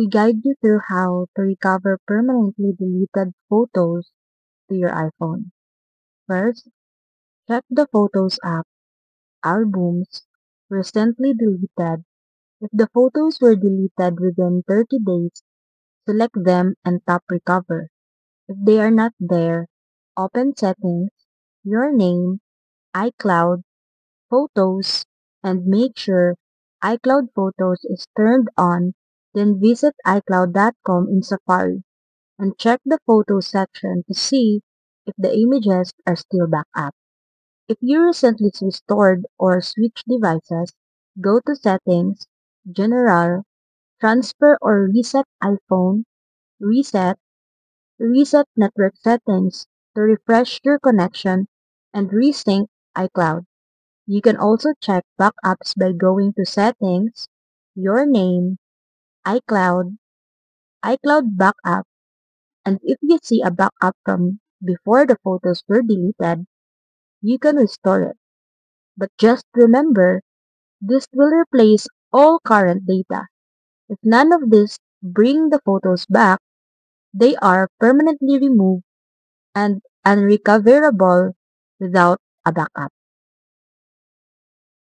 we guide you through how to recover permanently deleted photos to your iPhone. First, check the Photos app, Albums, Recently Deleted. If the photos were deleted within 30 days, select them and tap Recover. If they are not there, open Settings, Your Name, iCloud, Photos, and make sure iCloud Photos is turned on, then visit iCloud.com in Safari and check the Photos section to see if the images are still backed up. If you recently restored or switched devices, go to Settings, General, Transfer or Reset iPhone, Reset, Reset Network Settings to refresh your connection, and resync iCloud. You can also check backups by going to Settings, Your Name, iCloud, iCloud Backup, and if you see a backup from before the photos were deleted, you can restore it. But just remember, this will replace all current data. If none of this bring the photos back, they are permanently removed and unrecoverable without a backup.